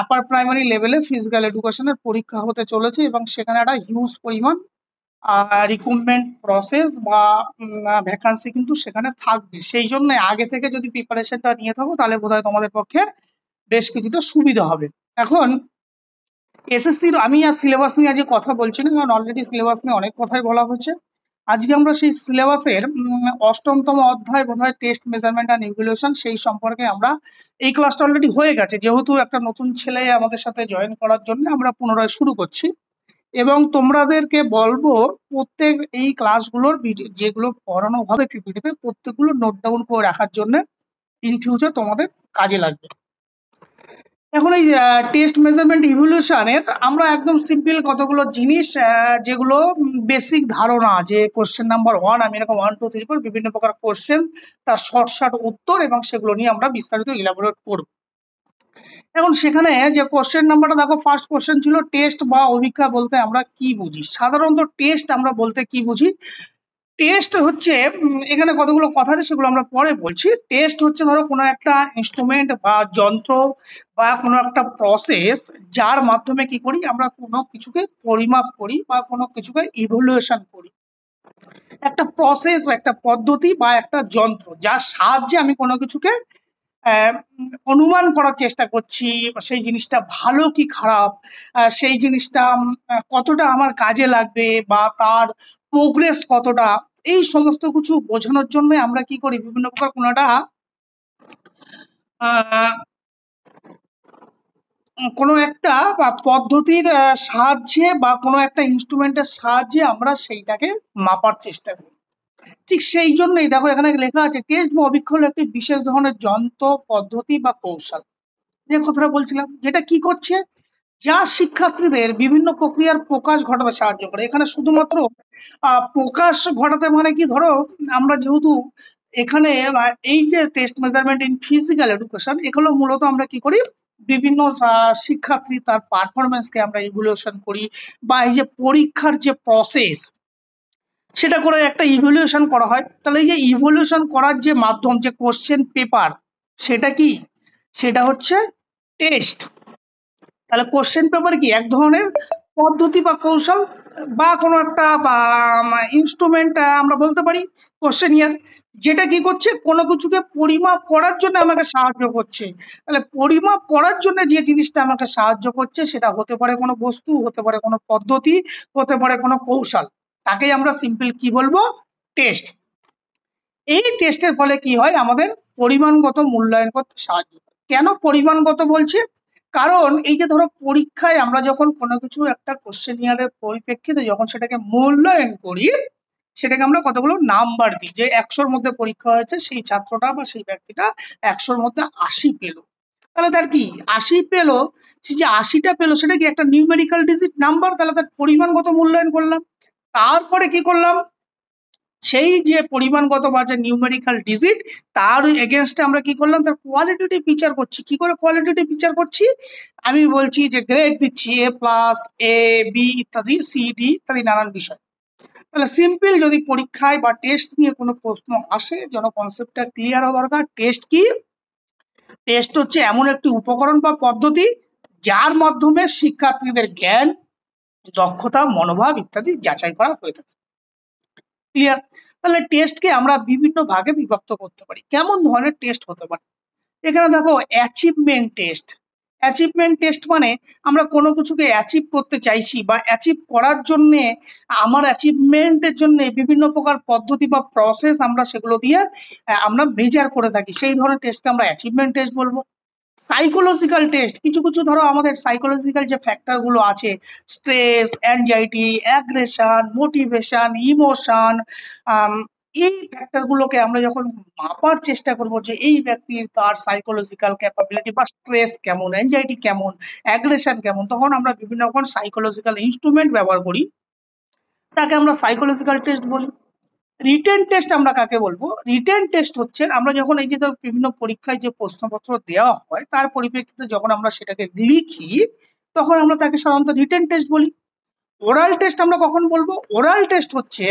Upper primary লেভেলে physical এডুকেশনের পরীক্ষা হতে চলেছে এবং সেখানে একটা হিউজ পরিমাণ রিক্রুটমেন্ট প্রসেস বা ভ্যাকান্সি কিন্তু সেখানে থাকবে। সেই জন্য আগে থেকে যদি প্রিপারেশনটা নিয়ে থাকো তাহলে বোধহয় তোমাদের পক্ষে বেশ কিছুটা সুবিধা হবে। এখন এসএসসির আমি আর সিলেবাস নিয়ে আজকে কথা বলছি না, কারণ অলরেডি সিলেবাস নিয়ে অনেক কথাই বলা হয়েছে। আজকে আমরা সেই সিলেবাসের অষ্টমতম অধ্যায় বোধহয় টেস্ট মেজারমেন্ট অ্যান্ড ইভ্যালুয়েশন, সেই সম্পর্কে আমরা এই ক্লাসটা অলরেডি হয়ে গেছে, যেহেতু একটা নতুন ছেলে আমাদের সাথে জয়েন করার জন্য আমরা পুনরায় শুরু করছি। এবং তোমাদেরকে বলবো প্রত্যেক এই ক্লাসগুলোর যেগুলো পড়ানো হবে পিপিটিতে প্রত্যেকগুলো নোট ডাউন করে রাখার জন্য ইন ফিউচার তোমাদের কাজে লাগবে। এখন এই টেস্ট মেজারমেন্ট ইভ্যালুয়েশনের আমরা একদম সিম্পল কতগুলো জিনিস যেগুলো বেসিক ধারণা, যে কোশ্চেন নাম্বার 1 আমি এরকম 1 2 3 4 বিভিন্ন প্রকার কোশ্চেন, তার শর্ট উত্তর এবং সেগুলো নিয়ে আমরা বিস্তারিত ইলাবোরেট করব। এখন সেখানে যে কোশ্চেন নাম্বারটা দেখো, ফার্স্ট কোশ্চেন ছিল টেস্ট বা অভিজ্ঞতা বলতে আমরা কি বুঝি। সাধারণত টেস্ট আমরা বলতে কি বুঝি, টেস্ট হচ্ছে এখানে কতগুলো কথা আছে সেগুলো আমরা পরে বলছি। টেস্ট হচ্ছে ধরো কোনো একটা ইনস্ট্রুমেন্ট বা যন্ত্র বা কোনো একটা প্রসেস যার মাধ্যমে কি করি আমরা কোনো কিছুকে পরিমাপ করি বা কোনো কিছুকে ইভ্যালুয়েশন করি। একটা প্রসেস বা একটা পদ্ধতি বা একটা যন্ত্র যার সাহায্যে আমি কোনো কিছুকে অনুমান করার চেষ্টা করছি সেই জিনিসটা ভালো কি খারাপ, সেই জিনিসটা কতটা আমার কাজে লাগবে বা তার প্রোগ্রেস কতটা, এই সমস্ত কিছু বোঝানোর জন্য আমরা কি করি বিভিন্ন প্রকার কোনো একটা পদ্ধতির সাহায্যে বা কোনো একটা ইনস্ট্রুমেন্টের সাহায্যে আমরা সেইটাকে মাপার চেষ্টা করি। ঠিক সেই জন্যই দেখো এখানে লেখা আছে টেস্ট বা অভিজ্ঞতা হলো একটি বিশেষ ধরনের যন্ত্র পদ্ধতি বা কৌশল, যে কথাটা বলছিলাম, যেটা কি করছে, যা শিক্ষার্থীদের বিভিন্ন প্রক্রিয়ার প্রকাশ ঘটাতে সাহায্য করে। এখানে শুধুমাত্র প্রকাশ ঘটাতে মানে কি, ধরো আমরা যেহেতু এখানে এই যে test measurement in physical education, এগুলো মূলত আমরা কি করি বিভিন্ন শিক্ষার্থী তার পারফরমেন্সকে আমরা ইভ্যালুয়েশন করি, বা এই যে পরীক্ষার যে প্রসেস সেটা করে একটা ইভ্যালুয়েশন করা হয়। তাহলে এই যে ইভ্যালুয়েশন করার যে মাধ্যম, যে কোশ্চেন পেপার, সেটা কি, সেটা হচ্ছে টেস্ট। তাহলে কোশ্চেন পেপার কি এক ধরনের পদ্ধতি বা কৌশল বা কোনো একটা ইনস্ট্রুমেন্ট আমরা বলতে পারি কোশ্চেনিয়ার, যেটা কি করছে কোনো কিছুকে পরিমাপ করার জন্য আমাকে সাহায্য করছে। তাহলে পরিমাপ করার জন্য যে জিনিসটা আমাকে সাহায্য করছে সেটা হতে পারে কোনো বস্তু, হতে পারে কোনো পদ্ধতি, হতে পারে কোনো কৌশল, তাকেই আমরা সিম্পল কি বলবো, টেস্ট। এই টেস্টের ফলে কি হয়, আমাদের পরিমাণগত মূল্যায়ন করতে সাহায্য করে। কেন পরিমাণগত বলছি, কারণ এই যে ধরো পরীক্ষায় আমরা যখন কোনো কিছু একটা কোশ্চেনিয়ারের পরিপ্রেক্ষিতে যখন সেটাকে মূল্যায়ন করি, সেটাকে আমরা কতগুলো নাম্বার দিই, যে 100-র মধ্যে পরীক্ষা হয়েছে, সেই ছাত্রটা বা সেই ব্যক্তিটা 100-র মধ্যে 80 পেলো। তাহলে তার কি 80 পেলো, সে যে 80টা পেলো সেটা কি একটা নিউমেরিক্যাল ডিজিট নাম্বার, তাহলে তার পরিমাণগত মূল্যায়ন করলাম। তারপরে কি করলাম, সেই যে পরিমাণগত বা যে নিউমেরিক্যাল ডিজিট, তার এগেনস্টে আমরা কি করলাম, তার কোয়ালিটেটিভ ফিচার করছি। কি করে কোয়ালিটেটিভ ফিচার করছি, আমি বলছি যে গ্রেড দিচ্ছি A+, A, B ইত্যাদি, C, D ইত্যাদি নানান বিষয়। তাহলে সিম্পল যদি পরীক্ষায় বা টেস্ট নিয়ে কোনো প্রশ্ন আসে, যেন কনসেপ্টটা ক্লিয়ার হওয়া দরকার। টেস্ট কি, টেস্ট হচ্ছে এমন একটি উপকরণ বা পদ্ধতি যার মাধ্যমে শিক্ষার্থীদের জ্ঞান, দক্ষতা, মনোভাব ইত্যাদি যাচাই করা হয়ে থাকে। ক্লিয়ার? তাহলে টেস্টকে আমরা বিভিন্ন ভাগে বিভক্ত করতে পারি। কেমন ধরনের টেস্ট হতে পারে, এখানে দেখো অ্যাচিভমেন্ট টেস্ট। অ্যাচিভমেন্ট টেস্ট মানে আমরা কোনো কিছুকে অ্যাচিভ করতে চাইছি বা অ্যাচিভ করার জন্য আমার অ্যাচিভমেন্টের জন্য বিভিন্ন প্রকার পদ্ধতি বা প্রসেস আমরা সেগুলো দিয়ে আমরা মেজার করে থাকি, সেই ধরনের টেস্টকে আমরা অ্যাচিভমেন্ট টেস্ট বলবো। সাইকোলজিক্যাল টেস্ট, কিছু কিছু ধরো আমাদের সাইকোলজিক্যাল যে ফ্যাক্টর গুলো আছে, stress, anxiety, aggression, motivation, emotion, এই ফ্যাক্টর গুলোকে আমরা যখন মাপার চেষ্টা করব যে এই ব্যক্তির তার সাইকোলজিক্যাল ক্যাপাবিলিটি বা স্ট্রেস কেমন, অ্যাংজাইটি কেমন, অ্যাগ্রেশন কেমন, তখন আমরা বিভিন্ন রকম সাইকোলজিক্যাল ইনস্ট্রুমেন্ট ব্যবহার করি, তাকে আমরা সাইকোলজিক্যাল টেস্ট বলি। রিটেন টেস্ট আমরা কাকে বলবো, রিটেন টেস্ট হচ্ছে আমরা যখন এই যে বিভিন্ন পরীক্ষায় যে প্রশ্নপত্র দেওয়া হয় তার পরিপ্রেক্ষিতে যখন আমরা সেটাকে লিখি, তখন আমরা তাকে সাধারণত রিটেন টেস্ট বলি। ওরাল টেস্ট আমরা কখন বলবো, ওরাল টেস্ট হচ্ছে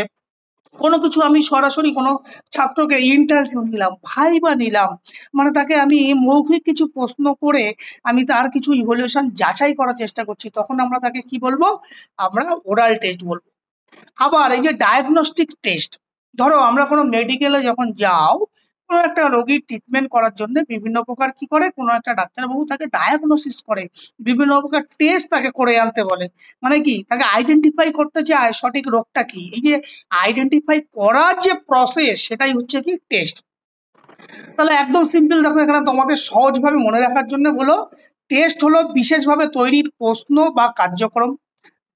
কোনো কিছু আমি সরাসরি কোনো ছাত্রকে ইন্টারভিউ নিলাম, ভাইবা নিলাম, মানে তাকে আমি মৌখিক কিছু প্রশ্ন করে আমি তার কিছু ইভ্যালুয়েশন যাচাই করার চেষ্টা করছি, তখন আমরা তাকে কি বলবো? আমরা ওরাল টেস্ট বলবো। আবার এই যে ডায়াগনস্টিক টেস্ট, ধরো আমরা কোনো মেডিকেলে যখন যাও, কোনো একটা রোগীর ট্রিটমেন্ট করার জন্য বিভিন্ন প্রকার কি করে, কোনো একটা ডাক্তারবাবু তাকে ডায়াগনোসিস করে, বিভিন্ন প্রকার টেস্ট তাকে করে আনতে বলে, মানে কি তাকে আইডেন্টিফাই করতে চায় সঠিক রোগটা কি। এই যে আইডেন্টিফাই করার যে প্রসেস, সেটাই হচ্ছে কি টেস্ট। তাহলে একদম সিম্পল, দেখো এখানে তোমাদের সহজভাবে মনে রাখার জন্য বলো, টেস্ট হলো বিশেষভাবে তৈরি প্রশ্ন বা কার্যক্রম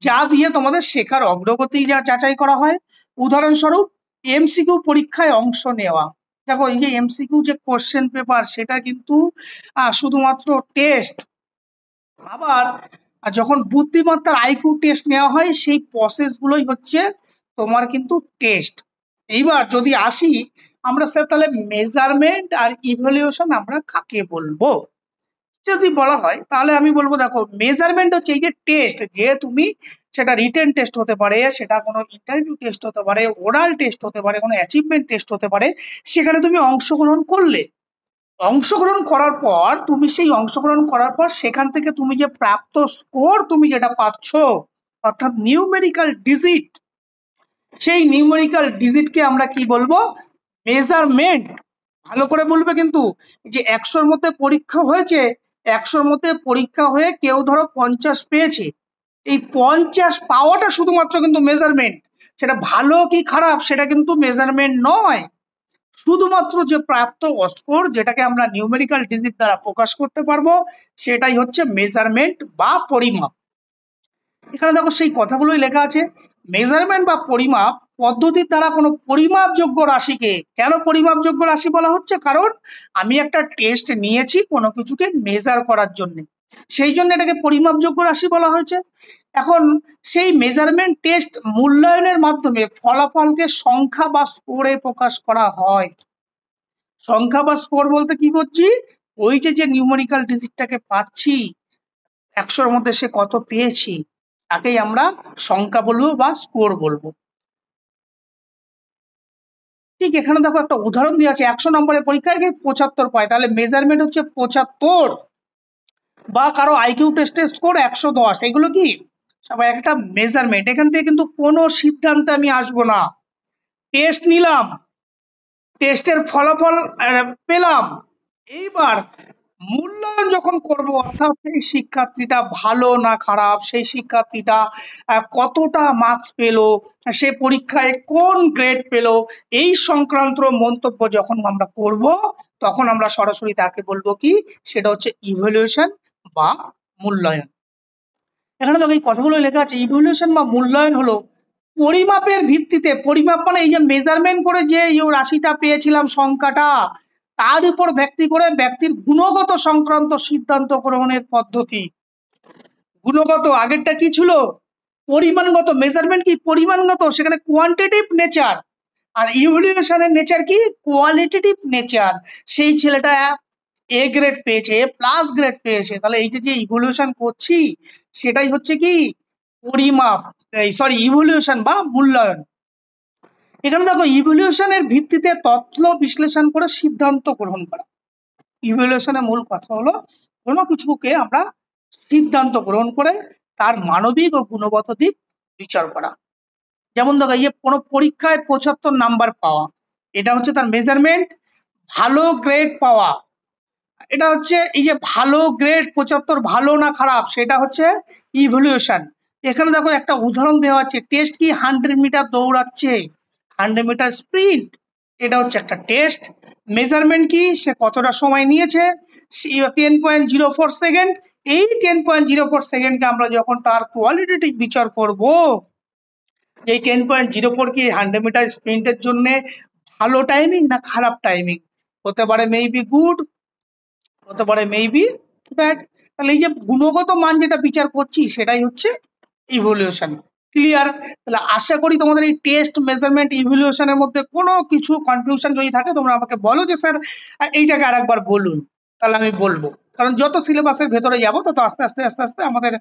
যা দিয়ে তোমাদের শেখার অগ্রগতি যা যাচাই করা হয়। উদাহরণস্বরূপ এমসিকিউ পরীক্ষায় অংশ নেওয়া। দেখো এই যে এমসিকিউ যে কোশ্চেন পেপার, সেটা কিন্তু শুধুমাত্র টেস্ট। আবার যখন বুদ্ধিমত্তার আইকিউ টেস্ট নেওয়া হয়, সেই প্রসেস গুলোই হচ্ছে তোমার কিন্তু টেস্ট। এইবার যদি আসি আমরা স্যার, তাহলে মেজারমেন্ট আর ইভ্যালুয়েশন আমরা কাকে বলবো? যদি বলা হয় তাহলে আমি বলবো, দেখো মেজারমেন্ট হচ্ছে এই যে টেস্ট, যে তুমি সেটা রিটেন টেস্ট হতে পারে, সেটা কোনো ইন্টারভিউ টেস্ট হতে পারে, ওরাল টেস্ট হতে পারে, কোনো অ্যাচিভমেন্ট টেস্ট হতে পারে, সেখানে তুমি অংশগ্রহণ করলে, অংশগ্রহণ করার পর তুমি সেই অংশগ্রহণ করার পর সেখান থেকে তুমি যে প্রাপ্ত স্কোর তুমি যেটা পাচ্ছ, অর্থাৎ নিউমেরিক্যাল ডিজিট, সেই নিউমেরিক্যাল ডিজিটকে আমরা কি বলবো? মেজারমেন্ট। ভালো করে বলবে কিন্তু, যে 100-র মধ্যে পরীক্ষা হয়েছে, 100-র মধ্যে পরীক্ষা হয়ে কেউ ধরো 50 পেয়েছে, এই 50 পাওয়াটা শুধুমাত্র কিন্তু মেজারমেন্ট। সেটা ভালো কি খারাপ সেটা কিন্তু মেজারমেন্ট নয়, শুধুমাত্র যে প্রাপ্ত স্কোর, যেটাকে আমরা নিউমেরিক্যাল ডিজিট দ্বারা প্রকাশ করতে পারবো, সেটাই হচ্ছে মেজারমেন্ট বা পরিমাপ। এখানে দেখো সেই কথাগুলোই লেখা আছে, মেজারমেন্ট বা পরিমাপ পদ্ধতির দ্বারা কোনো পরিমাপযোগ্য রাশিকে, কেন পরিমাপযোগ্য রাশি বলা হচ্ছে? কারণ আমি একটা টেস্ট নিয়েছি কোনো কিছুকে মেজার করার জন্য, সেই জন্য এটাকে পরিমাপযোগ্য রাশি বলা হয়েছে। এখন সেই মেজারমেন্ট টেস্ট মূল্যায়নের মাধ্যমে ফলাফলকে সংখ্যা বা স্কোরে প্রকাশ করা হয়। সংখ্যা বা স্কোর বলতে কি করছি? ওই যে নিউমেরিক্যাল ডিজিটটাকে পাচ্ছি, 100-র মধ্যে সে কত পেয়েছি, তাকেই আমরা সংখ্যা বলবো বা স্কোর বলবো। ঠিক এখানে দেখো একটা উদাহরণ দিয়ে আছে, 100 নম্বরের পরীক্ষায় 75 পায়, তাহলে মেজারমেন্ট হচ্ছে 75। বা কারো আইকিউ টেস্টের স্কোর 110, এগুলো কি সবাই একটা মেজারমেন্ট। এখান থেকে কিন্তু কোনো সিদ্ধান্তে আমি আসবো না, টেস্ট নিলাম, টেস্টের ফলাফল পেলাম, এইবার মূল্যায়ন যখন করব, অর্থাৎ সেই শিক্ষার্থীটা ভালো না খারাপ, সেই শিক্ষার্থীটা কতটা মার্কস পেলো, সে পরীক্ষায় কোন গ্রেড পেলো, এই সংক্রান্ত মন্তব্য যখন আমরা করব, তখন আমরা সরাসরি তাকে বলবো কি, সেটা হচ্ছে ইভ্যালুয়েশন বা মূল্যায়ন। এখানে দেখো এই কথাগুলো লেখা আছে, ইভ্যালুয়েশন বা মূল্যায়ন হলো পরিমাপের ভিত্তিতে, পরিমাপ মানে এই যে মেজারমেন্ট করে যে রাশিটা পেয়েছিলাম, সংখ্যাটা, তার উপর ভিত্তি করে ব্যক্তির গুণগত সংক্রান্ত সিদ্ধান্ত গ্রহণের পদ্ধতি। গুণগত, আগেরটা কি ছিল? পরিমাণগত। মেজারমেন্ট কি পরিমাণগত, সেখানে কোয়ান্টিটিভ নেচার। আর ইভ্যালুয়েশনের নেচার কি? Qualitative nature. সেই ছেলেটা এ গ্রেড পেয়েছে, এ প্লাস গ্রেড পেয়েছে, তাহলে এই যে ইভ্যালুয়েশন করছি, সেটাই হচ্ছে কি পরিমাপ, সরি ইভ্যালুয়েশন বা মূল্যায়ন। এখানে দেখো ইভ্যালুয়েশনের ভিত্তিতে তথ্য বিশ্লেষণ করে সিদ্ধান্ত গ্রহণ করা। ইভ্যালুয়েশনের মূল কথা হলো কোনো কিছুকে আমরা সিদ্ধান্ত গ্রহণ করে তার মানবিক ও গুণগত দিক বিচার করা। যেমন দেখো এই যে কোনো পরীক্ষায় 75 নাম্বার পাওয়া, এটা হচ্ছে তার মেজারমেন্ট। ভালো গ্রেড পাওয়া, এটা হচ্ছে এই যে ভালো গ্রেড 75, ভালো না খারাপ, সেটা হচ্ছে ইভ্যালুয়েশন। এখানে দেখো একটা উদাহরণ দেওয়া আছে, টেস্ট কি 100 মিটার দৌড়াচ্ছে, 100 মিটার স্প্রিন্ট, এটা হচ্ছে একটা টেস্ট। মেজারমেন্ট কি, সে কতটা সময় নিয়েছে, 10.04 সেকেন্ড। এই 10.04 সেকেন্ডকে আমরা যখন তার কোয়ালিটেটিভ বিচার করব, যে 10.04 কি 100 মিটার স্প্রিন্টের জন্য ভালো টাইমিং না খারাপ টাইমিং, হতে পারে মেবি গুড, হতে পারে মেবি ব্যাড। তাহলে এই যে গুণগত মান যেটা বিচার করছি, সেটাই হচ্ছে ইভ্যালুয়েশন। ক্লিয়ার? তাহলে আশা করি তোমাদের এই টেস্ট, মেজারমেন্ট, ইভ্যালুয়েশনের মধ্যে কোনো কিছু কনফিউশন যদি থাকে, তোমরা আমাকে বলো যে স্যার এইটাকে আরেকবার বলুন, তাহলে আমি বলবো। কারণ যত সিলেবাসের ভেতরে যাবো তত আস্তে আস্তে আস্তে আস্তে আমাদের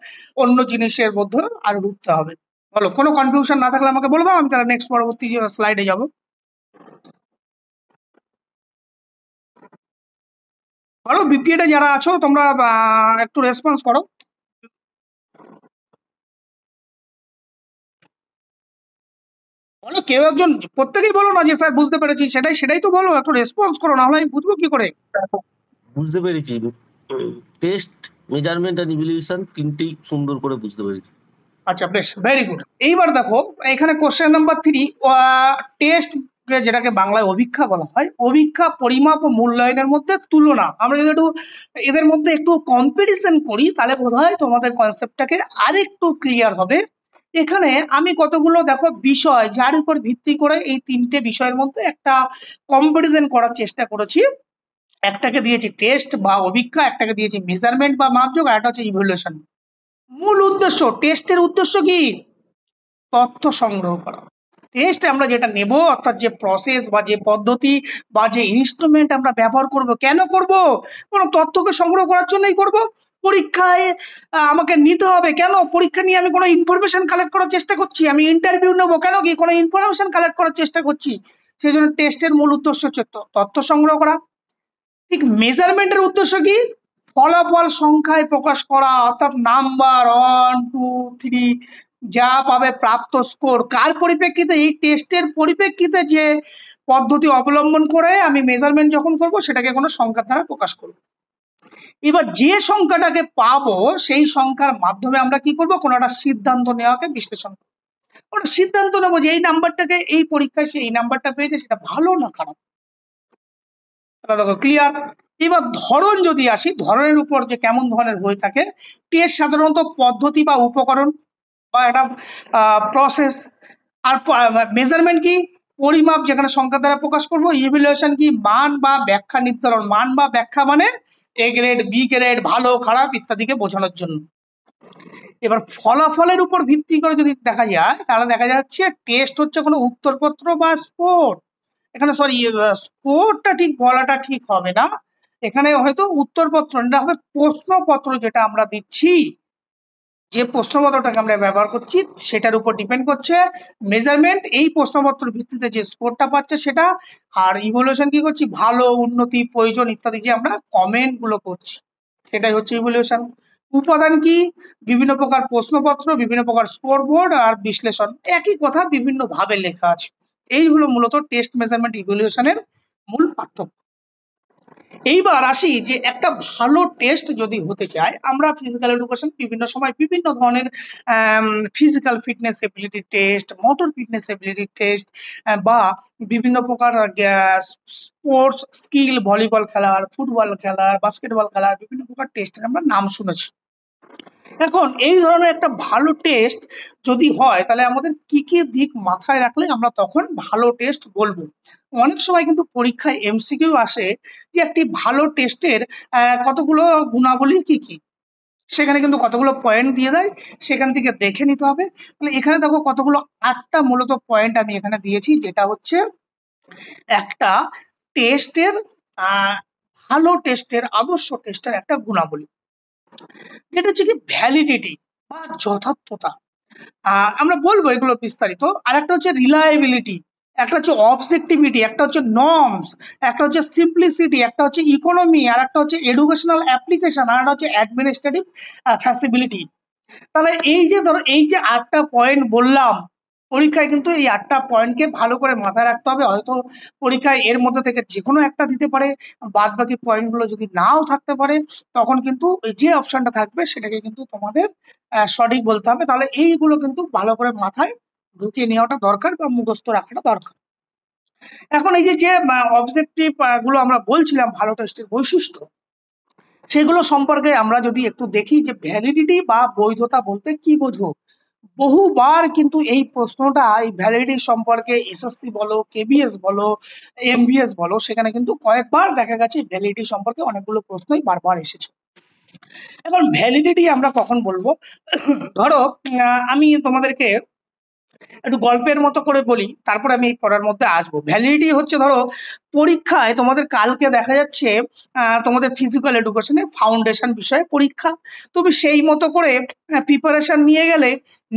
অন্য জিনিসের মধ্যে আরো ঢুকতে হবে। বলো, কোনো কনফিউশন না থাকলে আমাকে বলে দাও, আমি তাহলে নেক্সট পরবর্তী স্লাইডে যাব। বলো বিপিএড এ যারা আছো তোমরা একটু রেসপন্স করো। বলো কেউ একজন, প্রত্যেকেই বলো না যে স্যার বুঝতে পেরেছি, সেটাই সেটাই তো বলো, একটু রেসপন্স করো, না হলে আমি বুঝবো কি করে। বুঝতে পেরেছি। টেস্ট, মেজারমেন্ট আর ইভ্যালুয়েশন তিনটেই সুন্দর করে বুঝতে পেরেছি। আচ্ছা বেশ, ভেরি গুড। এইবার দেখো এখানে কোশ্চেন নাম্বার 3, টেস্ট যেটাকে বাংলায় অভিক্ষা বলা হয়, অভিক্ষা পরিমাপ ও মূল্যায়নের মধ্যে তুলনা। আমরা যদি একটু এদের মধ্যে একটু কম্পিটিশন করি তাহলে বোধহয় তোমাদের কনসেপ্টটাকে আরেকটু ক্লিয়ার হবে। এখানে আমি কতগুলো দেখো বিষয় যার উপর ভিত্তি করে এই তিনটে বিষয়ের মধ্যে একটা কম্পিটিশন করার চেষ্টা করেছি। একটাকে দিয়েছি টেস্ট বা অভিক্ষা, একটাকে দিয়েছি মেজারমেন্ট বা মাপযোগ, আর একটা হচ্ছে ইভ্যালুয়েশন। মূল উদ্দেশ্য, টেস্টের উদ্দেশ্য কি? তথ্য সংগ্রহ করা। টেস্ট আমরা যেটা নেব, অর্থাৎ যে প্রসেস বা যে পদ্ধতি বা যে ইনস্ট্রুমেন্ট আমরা ব্যবহার করব, কেন করব? কোনো তথ্যকে সংগ্রহ করার জন্যই করব। পরীক্ষায় আমাকে নিতে হবে কেন? পরীক্ষা নিয়ে আমি কোনো ইনফরমেশন কালেক্ট করার চেষ্টা করছি, আমি ইন্টারভিউ নেবো কেন? কি কোনো ইনফরমেশন কালেক্ট করার চেষ্টা করছি। সেই জন্য টেস্টের মূল উদ্দেশ্য হচ্ছে তথ্য সংগ্রহ করা। ঠিক মেজারমেন্টের উদ্দেশ্য কি? ফলাফল সংখ্যায় প্রকাশ করা, অর্থাৎ নাম্বার 1 2 3 যা পাবে, প্রাপ্ত স্কোর, কার পরিপ্রেক্ষিতে? এই টেস্টের পরিপ্রেক্ষিতে যে পদ্ধতি অবলম্বন করে আমি মেজারমেন্ট যখন করব সেটাকে কোনো সংখ্যা দ্বারা প্রকাশ করব। এবার যে সংখ্যাটাকে পাবো সেই সংখ্যার মাধ্যমে আমরা কি করব? কোনো একটা সিদ্ধান্ত নেওয়াকে বিশ্লেষণ করবো। ওটা সিদ্ধান্ত নেবো যে এই নাম্বারটাকে এই পরীক্ষায় সে এই নাম্বারটা পেয়েছে, সেটা ভালো না খারাপ। এটা দেখো ক্লিয়ার। এবার ধরন যদি আসি, ধরনের উপর যে কেমন ধরনের হয়ে থাকে। টেস্ট সাধারণত পদ্ধতি বা উপকরণ বা একটা প্রসেস। আর মেজারমেন্ট কি? পরিমাপ, যেখানে সংখ্যা দ্বারা প্রকাশ করব। ইভ্যালুয়েশন কি? মান বা ব্যাখ্যা নির্ধারণ। মান বা ব্যাখ্যা মানে এ গ্রেড, বি গ্রেড, ভালো খারাপ ইত্যাদিকে বোঝানোর জন্য। এবার ফলাফলের উপর ভিত্তি করে যদি দেখা যায় তাহলে দেখা যাচ্ছে টেস্ট হচ্ছে কোনো উত্তরপত্র বা স্কোর। এখানে সরি, স্কোরটা ঠিক বলাটা ঠিক হবে না, এখানে হয়তো উত্তরপত্র, এটা হবে প্রশ্নপত্র যেটা আমরা দিচ্ছি। যে প্রশ্নপত্রটাকে আমরা ব্যবহার করছি সেটার উপর ডিপেন্ড করছে মেজারমেন্ট, এই প্রশ্নপত্রের ভিত্তিতে যে স্কোরটা পাচ্ছে সেটা। আর ইভ্যালুয়েশন কি করছি? ভালো, উন্নতি, প্রয়োজন ইত্যাদি যে আমরা কমেন্ট গুলো করছি সেটাই হচ্ছে ইভ্যালুয়েশন। উপাদান কি? বিভিন্ন প্রকার প্রশ্নপত্র, বিভিন্ন প্রকার স্কোর বোর্ড আর বিশ্লেষণ, একই কথা বিভিন্ন ভাবে লেখা আছে। এই হলো মূলত টেস্ট, মেজারমেন্ট, ইভ্যালুয়েশনের মূল পার্থক্য। এইবার আসি যে একটা ভালো টেস্ট যদি হতে চায়, আমরা ফিজিক্যাল এডুকেশন বিভিন্ন সময় বিভিন্ন ধরনের physical fitness ability test, motor fitness ability test, বা বিভিন্ন প্রকার স্পোর্টস স্কিল, ভলিবল খেলার, ফুটবল খেলার, বাস্কেটবল খেলার বিভিন্ন প্রকার টেস্টের আমরা নাম শুনেছি। এখন এই ধরনের একটা ভালো টেস্ট যদি হয় তাহলে আমাদের কি কি দিক মাথায় রাখলে আমরা তখন ভালো টেস্ট বলবো। অনেক সময় কিন্তু পরীক্ষায় এমসিকিউ আসে যে একটি ভালো টেস্টের কতগুলো গুণাবলী কি কি, সেখানে কিন্তু কতগুলো পয়েন্ট দিয়ে দেয়, সেখান থেকে দেখে নিতে হবে। তাহলে এখানে দেখো কতগুলো 8টা মূলত পয়েন্ট আমি এখানে দিয়েছি, যেটা হচ্ছে একটা টেস্টের, ভালো টেস্টের, আদর্শ টেস্টের একটা গুণাবলী, যেটা হচ্ছে কি ভ্যালিডিটি বা যথার্থতা। আমরা বলবো এগুলো বিস্তারিত। আর একটা হচ্ছে রিলায়েবিলিটি, একটা হচ্ছে অবজেক্টিভিটি, একটা হচ্ছে নর্মস, একটা হচ্ছে সিম্পলিসিটি, একটা হচ্ছে ইকোনমি, আর একটা হচ্ছে এডুকেশনাল অ্যাপ্লিকেশন, আর একটা হচ্ছে অ্যাডমিনিস্ট্রেটিভ ফ্যাসিবিলিটি। তাহলে এই যে ধরো এই যে 8টা পয়েন্ট বললাম, পরীক্ষায় কিন্তু এই 8টা পয়েন্টকে ভালো করে মাথায় রাখতে হবে। হয়তো পরীক্ষায় এর মধ্যে থেকে যে কোনো একটা দিতে পারে, বাদ বাকি পয়েন্টগুলো যদি নাও থাকতে পারে তখন কিন্তু ওই যে অপশনটা থাকবে সেটাকে কিন্তু তোমাদের সঠিক বলতে হবে। তাহলে এইগুলো কিন্তু ভালো করে মাথায় ঢুকিয়ে নেওয়াটা দরকার বা মুখস্থ রাখাটা দরকার। এখন এই যে যে অবজেক্টিভ গুলো আমরা বলছিলাম ভালো টেস্টের বৈশিষ্ট্য, সেগুলো সম্পর্কে আমরা যদি একটু দেখি যে ভ্যালিডিটি বা বৈধতা বলতে কি বোঝো। বহুবার কিন্তু এই প্রশ্নটা, এই ভ্যালিডিটি সম্পর্কে এসএসসি বলো, কেবিএস বলো, এমবিএস বলো, সেখানে কিন্তু কয়েকবার দেখা গেছে ভ্যালিডিটি সম্পর্কে অনেকগুলো প্রশ্নই বারবার এসেছে। এখন ভ্যালিডিটি আমরা কখন বলবো? ধরো আমি তোমাদেরকে একটু গল্পের মতো করে বলি, তারপরে আমি এই পড়ার মধ্যে আসবো। ভ্যালিডিটি হচ্ছে, ধরো পরীক্ষায় তোমাদের কালকে দেখা যাচ্ছে তোমাদের ফিজিক্যাল এডুকেশনে ফাউন্ডেশন বিষয়ে পরীক্ষা, তুমি সেই মতো করে প্রিপারেশন নিয়ে গেলে,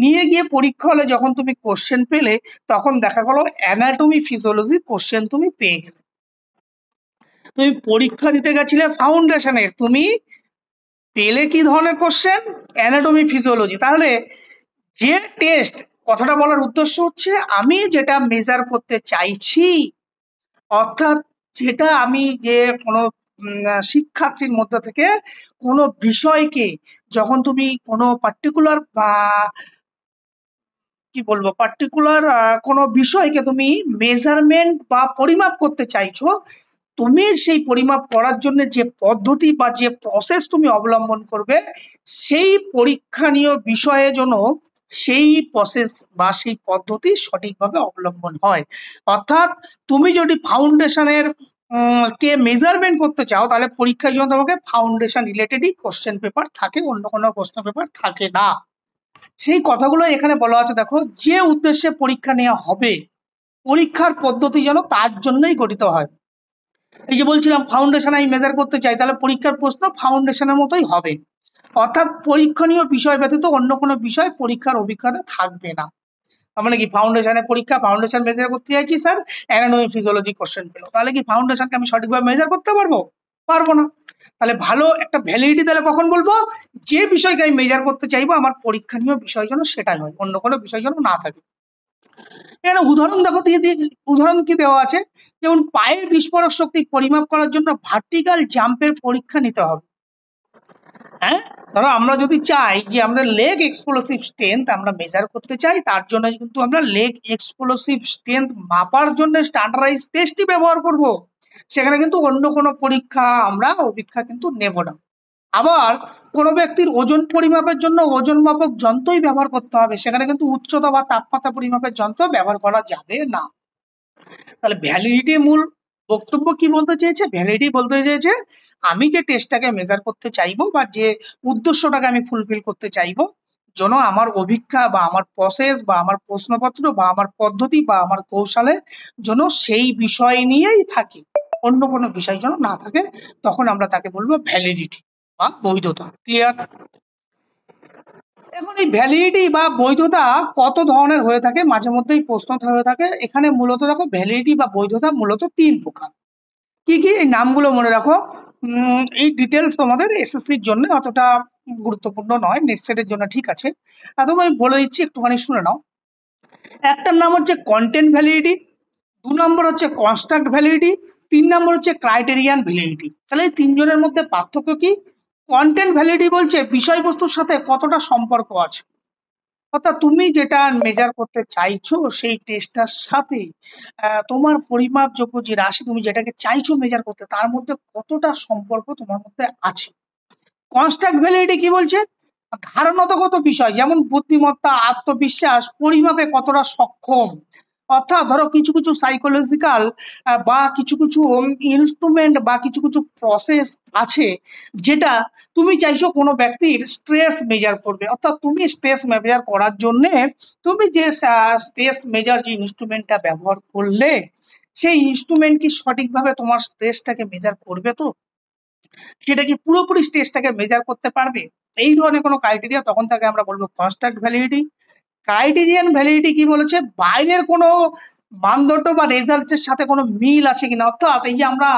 নিয়ে গিয়ে পরীক্ষা হলে যখন তুমি কোশ্চেন পেলে, তখন দেখা গেল অ্যানাটমি ফিজিওলজি কোশ্চেন তুমি পেয়ে গেলে। তুমি পরীক্ষা দিতে গেছিলে ফাউন্ডেশনের, তুমি পেলে কি ধরনের কোশ্চেন? Anatomy physiology. তাহলে যে টেস্ট, কথাটা বলার উদ্দেশ্য হচ্ছে আমি যেটা মেজার করতে চাইছি, অর্থাৎ যেটা আমি যে কোনো শিক্ষার্থীর মধ্যে থেকে কোনো বিষয়কে, যখন তুমি কোনো পার্টিকুলার বা কি বলবো পার্টিকুলার কোনো বিষয়কে তুমি মেজারমেন্ট বা পরিমাপ করতে চাইছো, তুমি সেই পরিমাপ করার জন্য যে পদ্ধতি বা যে প্রসেস তুমি অবলম্বন করবে, সেই পরীক্ষণীয় বিষয়ে যেন সেই প্রসেস বা সেই পদ্ধতি সঠিকভাবে অবলম্বন হয়। অর্থাৎ তুমি যদি ফাউন্ডেশনের কে মেজারমেন্ট করতে চাও, তাহলে পরীক্ষার জন্য তোমাকে ফাউন্ডেশন রিলেটেডই কোশ্চেন পেপার থাকে, অন্য কোনো প্রশ্ন পেপার থাকে না। সেই কথাগুলো এখানে বলা আছে, দেখো যে উদ্দেশ্যে পরীক্ষা নেওয়া হবে, পরীক্ষার পদ্ধতি যেন তার জন্যই গঠিত হয়। এই যে বলছিলাম ফাউন্ডেশন আমি মেজার করতে চাই, তাহলে পরীক্ষার প্রশ্ন ফাউন্ডেশনের মতোই হবে। অর্থাৎ পরীক্ষণীয় বিষয় ব্যতীত অন্য কোনো বিষয় পরীক্ষার অভিজ্ঞতা থাকবে না। তার মানে কি, ফাউন্ডেশনের পরীক্ষা, ফাউন্ডেশন মেজার করতে চাইছি স্যার, অ্যানাটমি ফিজিওলজি কোশ্চেন পেলো, তাহলে কি ফাউন্ডেশনকে আমি সঠিকভাবে মেজার করতে পারবো? পারবো না। তাহলে ভালো একটা ভ্যালিডিটি তাহলে কখন বলবো? যে বিষয়কে আমি মেজার করতে চাইবো আমার পরীক্ষণীয় বিষয় যেন সেটাই হয়, অন্য কোনো বিষয় যেন না থাকে। এখানে উদাহরণ দেখো, উদাহরণ কি দেওয়া আছে, যেমন পায়ের বিস্ফোরক শক্তি পরিমাপ করার জন্য ভার্টিক্যাল জাম্পের পরীক্ষা নিতে হবে। হ্যাঁ, ধরো আমরা যদি চাই যে আমাদের লেগ এক্সপ্লোসিভ স্ট্রেংথ আমরা মেজার করতে চাই, তার জন্য কিন্তু আমরা লেগ এক্সপ্লোসিভ স্ট্রেংথ মাপার জন্য স্ট্যান্ডার্ডাইজ টেস্টই ব্যবহার করব। সেখানে কিন্তু অন্য কোনো পরীক্ষা আমরা অপেক্ষা কিন্তু নেব না। আবার কোনো ব্যক্তির ওজন পরিমাপের জন্য ওজন মাপক যন্ত্রই ব্যবহার করতে হবে, সেখানে কিন্তু উচ্চতা বা তাপমাত্রা পরিমাপের যন্ত্র ব্যবহার করা যাবে না। তাহলে ভ্যালিডিটির মূল বক্তব্য কি বলতে চেয়েছে? ভ্যালিডিটি বলতে চেয়েছে আমি যে টেস্টটাকে মেজার করতে চাইবো বা যে উদ্দেশ্যটাকে আমি ফুলফিল করতে চাইবো, যেন আমার অভিজ্ঞতা বা আমার প্রসেস বা আমার প্রশ্নপত্র বা আমার পদ্ধতি বা আমার কৌশলে যেন সেই বিষয় নিয়েই থাকে, অন্য কোনো বিষয় যেন না থাকে, তখন আমরা তাকে বলবো ভ্যালিডিটি বা বৈধতা। ক্লিয়ার? এখন এই ভ্যালিডিটি বা বৈধতা কত ধরনের হয়ে থাকে, মাঝে মধ্যেই প্রশ্ন হয়ে থাকে। এখানে মূলত দেখো ভ্যালিডিটি বা বৈধতা মূলত 3 প্রকার। কি কি এই নামগুলো মনে রাখো। এই ডিটেলস তোমাদের এসএসসির জন্য অতটা গুরুত্বপূর্ণ নয়, নেট সেটের জন্য ঠিক আছে। তবে আমি বলে দিচ্ছি, একটুখানি শুনে নাও। একটার নাম হচ্ছে কন্টেন্ট ভ্যালিডিটি, 2 নম্বর হচ্ছে কনস্ট্রাক্ট ভ্যালিডিটি, 3 নম্বর হচ্ছে ক্রাইটেরিয়ান ভ্যালিডিটি। তাহলে এই তিনজনের মধ্যে পার্থক্য কি? কন্টেন্ট ভ্যালিডিটি বলছে বিষয়বস্তুর সাথে কতটা সম্পর্ক আছে, অর্থাৎ তুমি যেটা মেজার করতে চাইছো সেই টেস্টটার সাথে তোমার পরিমাপযোগ্য যে রাশি তুমি যেটাকে চাইছো মেজার করতে, তার মধ্যে কতটা সম্পর্ক তোমার মধ্যে আছে। কনস্ট্রাক্ট ভ্যালিডিটি কি বলছে? ধারণাগত বিষয়, যেমন বুদ্ধিমত্তা, আত্মবিশ্বাস, পরিমাপে কতটা সক্ষম। অর্থাৎ ধরো কিছু কিছু সাইকোলজিক্যাল বা কিছু কিছু ইনস্ট্রুমেন্ট বা কিছু কিছু প্রসেস আছে, যেটা তুমি চাইছো কোনো ব্যক্তির স্ট্রেস মেজার করবে, অর্থাৎ তুমি স্ট্রেস মেজার করার জন্য তুমি যে স্ট্রেস মেজার যে ইনস্ট্রুমেন্টটা ব্যবহার করলে, সেই ইনস্ট্রুমেন্ট কি সঠিকভাবে তোমার স্ট্রেসটাকে মেজার করবে? তো সেটা কি পুরোপুরি স্ট্রেসটাকে মেজার করতে পারবে? এই ধরনের কোনো ক্রাইটেরিয়া, তখন তাকে আমরা বলবো কনস্ট্রাক্ট ভ্যালিডিটি। ক্রাইটেরিয়ান ভ্যালিডিটি কি বলেছে? বাইরের কোনো মানদণ্ড বা রেজাল্টের সাথে কোনো মিল আছে কিনা, অর্থাৎ এই যে আমরা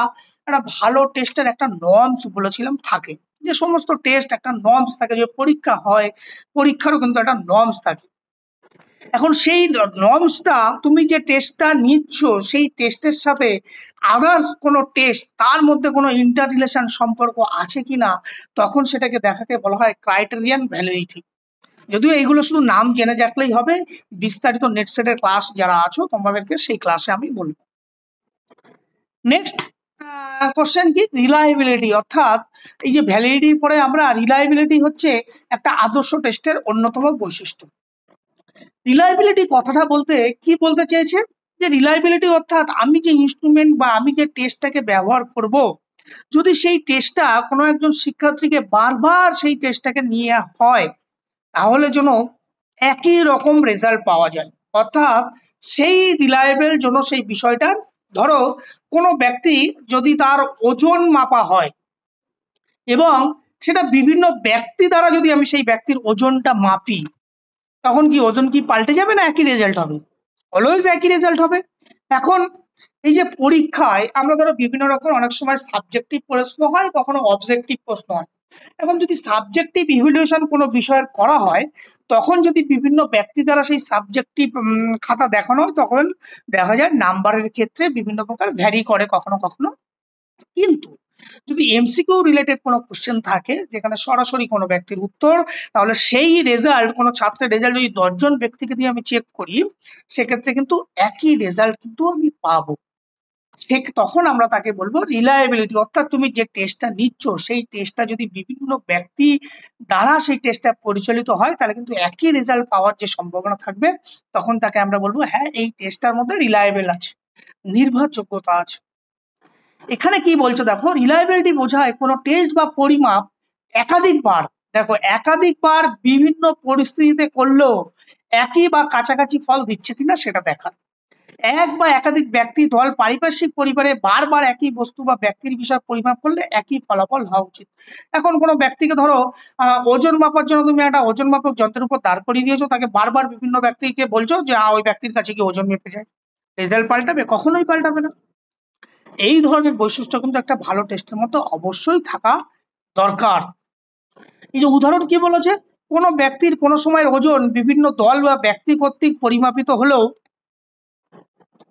একটা ভালো টেস্টের একটা নর্মস বলেছিলাম থাকে, যে সমস্ত টেস্ট একটা নর্মস থাকে, যে পরীক্ষা হয় পরীক্ষারও কিন্তু একটা নর্মস থাকে। এখন সেই নর্মসটা, তুমি যে টেস্টটা নিচ্ছ সেই টেস্টের সাথে আদার্স কোনো টেস্ট, তার মধ্যে কোনো ইন্টার রিলেশন সম্পর্ক আছে কিনা, তখন সেটাকে দেখাকে বলা হয় ক্রাইটেরিয়ান ভ্যালিডিটি। যদিও এইগুলো শুধু নাম জেনে রাখলেই হবে, বিস্তারিত নেট সেটের ক্লাস যারা আছো তোমাদেরকে সেই ক্লাসে আমি বলবো। নেক্সট কোশ্চেন কি? রিলায়েবিলিটি, অর্থাৎ এই যে ভ্যালিডিটির পরে আমরা রিলায়েবিলিটি হচ্ছে একটা আদর্শ টেস্টের অন্যতম বৈশিষ্ট্য। রিলায়েবিলিটি কথাটা বলতে কি বলতে চেয়েছে? যে রিলায়েবিলিটি অর্থাৎ আমি যে ইনস্ট্রুমেন্ট বা আমি যে টেস্টটাকে ব্যবহার করব, যদি সেই টেস্টটা কোনো একজন শিক্ষার্থীকে বারবার সেই টেস্টটাকে নিয়ে হয়, তাহলে যেন একই রকম রেজাল্ট পাওয়া যায়। অর্থাৎ সেই রিলায়েবল জন্য সেই বিষয়টা, ধরো কোনো ব্যক্তি যদি তার ওজন মাপা হয় এবং সেটা বিভিন্ন ব্যক্তি দ্বারা যদি আমি সেই ব্যক্তির ওজনটা মাপি, তখন কি ওজন কি পাল্টে যাবে না একই রেজাল্ট হবে? অলওয়েজ একই রেজাল্ট হবে। এখন এই যে পরীক্ষায় আমরা ধরো বিভিন্ন রকম অনেক সময় সাবজেক্টিভ প্রশ্ন হয়, কখনো অবজেক্টিভ প্রশ্ন হয়। এখন যদি সাবজেক্টিভ ইভ্যালুয়েশন কোনো বিষয়ের করা হয়, তখন যদি বিভিন্ন ব্যক্তি দ্বারা সেই সাবজেক্টিভ খাতা দেখানো হয়, তখন দেখা যায় নাম্বারের ক্ষেত্রে বিভিন্ন প্রকার ভ্যারি করে কখনো কখনো। কিন্তু যদি এমসিকিউ রিলেটেড কোনো কোশ্চেন থাকে যেখানে সরাসরি কোনো ব্যক্তির উত্তর, তাহলে সেই রেজাল্ট কোনো ছাত্রের রেজাল্ট যদি 10 জন ব্যক্তিকে দিয়ে আমি চেক করি, সেক্ষেত্রে কিন্তু একই রেজাল্ট কিন্তু আমি পাবো। তখন আমরা তাকে বলবো রিলায়েবিলিটি। অর্থাৎ তুমি যে টেস্টটা নিচ্ছ সেই টেস্টটা যদি বিভিন্ন ব্যক্তি দ্বারা সেই টেস্টটা পরিচালিত হয়, তাহলে কিন্তু একই রেজাল্ট পাওয়ার যে সম্ভাবনা থাকবে, তখন তাকে আমরা বলবো হ্যাঁ এই টেস্টটার মধ্যে রিলায়েবল আছে, নির্ভরযোগ্যতা আছে। এখানে কি বলছো দেখো, রিলায়েবিলিটি বোঝায় কোনো টেস্ট বা পরিমাপ একাধিকবার, দেখো একাধিকবার বিভিন্ন পরিস্থিতিতে করলেও একই বা কাছাকাছি ফল দিচ্ছে কিনা সেটা দেখার। এক বা একাধিক ব্যক্তি, দল, পারিপার্শ্বিক পরিবারে বারবার একই বস্তু বা ব্যক্তির বিষয় পরিমাপ করলে একই ফলাফল হওয়া উচিত। এখন কোনো ব্যক্তিকে ধরো ওজন মাপার জন্য তুমি একটা ওজন মাপক যন্ত্রের উপর দাঁড় করিয়ে দিয়েছো, তাকে বারবার বিভিন্ন ব্যক্তিকে বলছো যে ওই ব্যক্তির কাছে গিয়ে ওজন মেপে যায়, রেজাল্ট পাল্টাবে? কখনোই পাল্টাবে না। এই ধরনের বৈশিষ্ট্য কিন্তু একটা ভালো টেস্টের মধ্যে অবশ্যই থাকা দরকার। এই যে উদাহরণ কি বলেছে, কোনো ব্যক্তির কোনো সময়ের ওজন বিভিন্ন দল বা ব্যক্তি কর্তৃক পরিমাপিত হলেও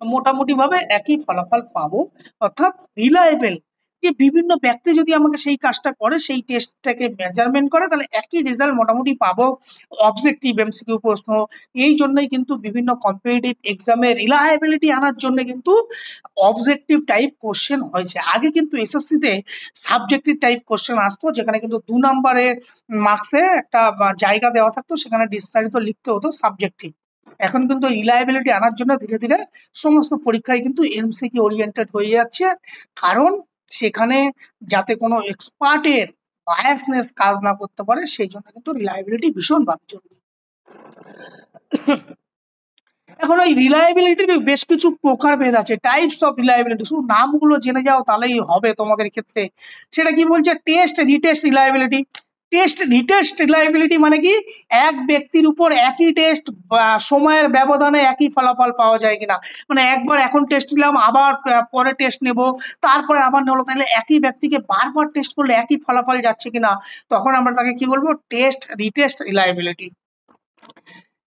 মোটামুটি ভাবে একই ফলাফল পাবো। অর্থাৎ রিলায়েবল, যে বিভিন্ন ব্যক্তি যদি আমাকে সেই কাজটা করে, সেই টেস্টটাকে মেজারমেন্ট করে, তাহলে একই রেজাল্ট মোটামুটি পাবো। অবজেক্টিভ এমসিকিউ প্রশ্ন, এই জন্যই কিন্তু বিভিন্ন কম্পিটিটিভ এক্সামে রিলায়েবিলিটি আনার জন্য কিন্তু অবজেক্টিভ টাইপ কোশ্চেন হয়েছে। আগে কিন্তু এসএসসি তে সাবজেক্টিভ টাইপ কোশ্চেন আসতো, যেখানে কিন্তু 2 নম্বরের মার্কসে একটা জায়গা দেওয়া থাকতো, সেখানে বিস্তারিত লিখতে হতো সাবজেক্টিভ। এখন কিন্তু রিলায়েবিলিটি আনার জন্য ধীরে ধীরে সমস্ত পরীক্ষায় কিন্তু এমসিকিউ ওরিয়েন্টেড হয়ে যাচ্ছে, কারণ সেখানে যাতে কোনো এক্সপার্টের বায়াসনেস কাজ না করতে পারে, সেই জন্য কিন্তু রিলায়েবিলিটি ভীষণভাবে জরুরি। এখন ওই রিলায়েবিলিটির বেশ কিছু প্রকারভেদ আছে, টাইপস অফ রিলায়েবিলিটি, শুধু নামগুলো জেনে যাও তাহলেই হবে তোমাদের ক্ষেত্রে। সেটা কি বলছে, test retest reliability. Test retest reliability মানে কি, এক ব্যক্তির উপর একই টেস্ট সময়ের ব্যবধানে একই ফলাফল পাওয়া যায় কিনা। মানে একবার এখন টেস্ট নিলাম, আবার পরে টেস্ট নেব, তারপরে আবার নেবো, তাহলে একই ব্যক্তিকে বারবার টেস্ট করলে একই ফলাফল যাচ্ছে কিনা, তখন আমরা তাকে কি বলবো, টেস্ট রিটেস্ট রিলায়েবিলিটি।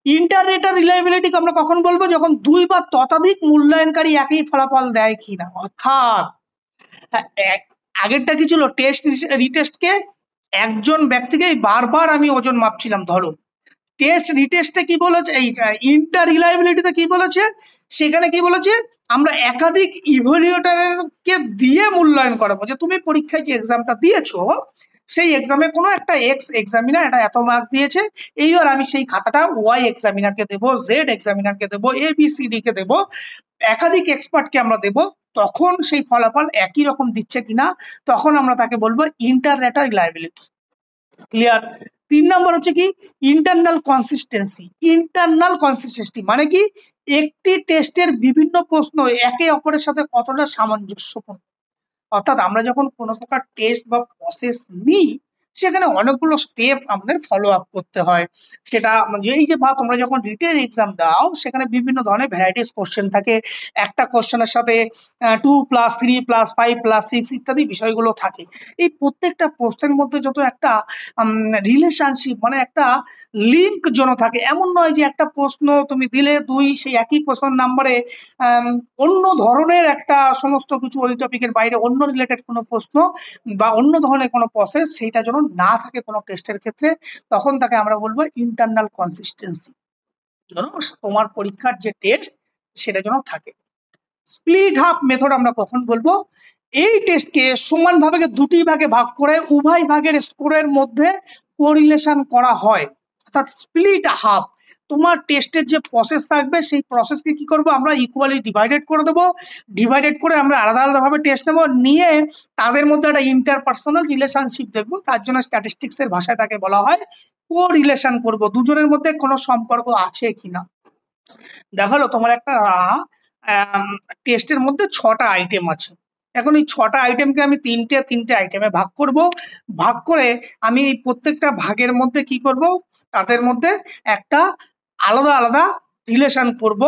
ইন্টাররেটার রিলায়েবিলিটি আমরা কখন বলবো, যখন 2 বা ততোধিক মূল্যায়নকারী একই ফলাফল দেয় কিনা। অর্থাৎ আগেরটা কি ছিল, টেস্ট রিটেস্টকে একজন ব্যক্তিকে বারবার আমি ওজন মাপছিলাম ধরো। টেস্ট রিটেস্টে কি বলেছে, এই ইন্টার রিলায়েবিলিটিতে কি বলেছে, সেখানে কি বলেছে, আমরা একাধিক ইভ্যালুয়েটরকে দিয়ে মূল্যায়ন করাবো, যে তুমি পরীক্ষায় যে এক্সামটা দিয়েছো সেই এক্সামে কোনো একটা এক্স এক্সামিনার এটা এত মার্কস দিয়েছে, এইবার আমি সেই খাতাটা ওয়াই এক্সামিনারকে দেবো, জেড এক্সামিনারকে দেবো, এবিসিডি কে দেবো, একাধিক এক্সপার্টকে আমরা দেবো, তখন সেই ফলাফল একই রকম দিচ্ছে কিনা, তখন আমরা তাকে বলবো ইন্টাররেটার রিলায়েবিলিটি। ক্লিয়ার? 3 নম্বর হচ্ছে কি, ইন্টারনাল কনসিস্টেন্সি। ইন্টারনাল কনসিস্টেন্সি মানে কি, একটি টেস্টের বিভিন্ন প্রশ্ন একে অপরের সাথে কতটা সামঞ্জস্যপূর্ণ। অর্থাৎ আমরা যখন কোনো প্রকার টেস্ট বা প্রসেস নিই, সেখানে অনেকগুলো স্টেপ আমাদের ফলো আপ করতে হয়। সেটা এই যে তোমরা যখন রিটেন এক্সাম দাও, সেখানে বিভিন্ন ধরনের ভ্যারাইটিস কোশ্চেন থাকে, একটা কোশ্চেনের সাথে 2+3+5+6 ইত্যাদি বিষয়গুলো থাকে। এই প্রত্যেকটা প্রশ্নের মধ্যে যত একটা রিলেশনশিপ, মানে একটা লিঙ্ক যেন থাকে, এমন নয় যে একটা প্রশ্ন তুমি দিলে সেই একই প্রশ্নের নাম্বারে অন্য ধরনের একটা সমস্ত কিছু ওই টপিকের বাইরে অন্য রিলেটেড কোনো প্রশ্ন বা অন্য ধরনের কোনো প্রসেস সেইটা যেন না থাকে কোনো টেস্টের ক্ষেত্রে, তখন তাকে আমরা বলবো ইন্টারনাল কনসিস্টেন্সি, যেন তোমার পরীক্ষার যে টেস্ট সেটা যেন থাকে। স্প্লিট হাফ মেথড আমরা কখন বলবো, এই টেস্টকে সমানভাবে দুটি ভাগে ভাগ করে উভয় ভাগের স্কোরের মধ্যে কোরিলেশন করা হয়। অর্থাৎ স্প্লিট হাফ, তোমার টেস্টের যে প্রসেস থাকবে সেই প্রসেসকে কি করব, আমরা ইকুয়ালি ডিভাইডেড করে দেবো, ডিভাইডেড করে আমরা আলাদা আলাদা ভাবে টেস্ট নেবো, নিয়ে তাদের মধ্যে একটা ইন্টারপার্সোনাল রিলেশনশিপ দেখবো, তার জন্য স্ট্যাটিস্টিক্স এর ভাষায় তাকে বলা হয় কোরিলেশন করব, দুজনের মধ্যে কোনো সম্পর্ক আছে কিনা। দেখালো তোমার একটা টেস্টের মধ্যে 6টা আইটেম আছে। এখন এই 6টা আইটেমকে আমি তিনটে তিনটে আইটেমে ভাগ করব। ভাগ করে আমি এই প্রত্যেকটা ভাগের মধ্যে কি করব, তাদের মধ্যে একটা আলাদা আলাদা রিলেশন করব,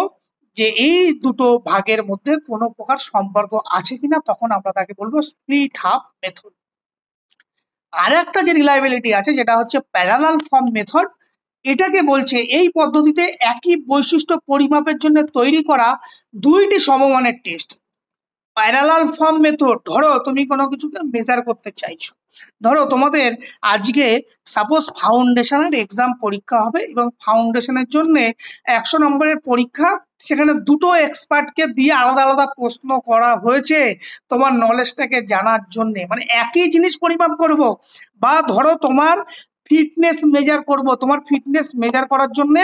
যে এই দুটো ভাগের মধ্যে কোনো প্রকার সম্পর্ক আছে কিনা, তখন আমরা তাকে বলবো স্প্লিট হাফ মেথড। আর একটা যে রিলায়েবিলিটি আছে যেটা হচ্ছে প্যারালাল ফর্ম মেথড। এটাকে বলছে এই পদ্ধতিতে একই বৈশিষ্ট্য পরিমাপের জন্য তৈরি করা দুইটি সমমানের টেস্ট। প্যারালাল ফর্ম মেথড, ধরো তুমি কোনো কিছুকে মেজার করতে চাইছো। ধরো তোমাদের আজকে সাপোজ ফাউন্ডেশনের এক্সাম পরীক্ষা হবে এবং ফাউন্ডেশনের জন্য 100 নম্বরের পরীক্ষা, সেখানে দুটো এক্সপার্টকে দিয়ে আলাদা আলাদা প্রশ্ন করা হয়েছে তোমার নলেজটাকে জানার জন্য, মানে একই জিনিস পরিমাপ করব। বা ধরো তোমার ফিটনেস মেজার করব, তোমার ফিটনেস মেজার করার জন্য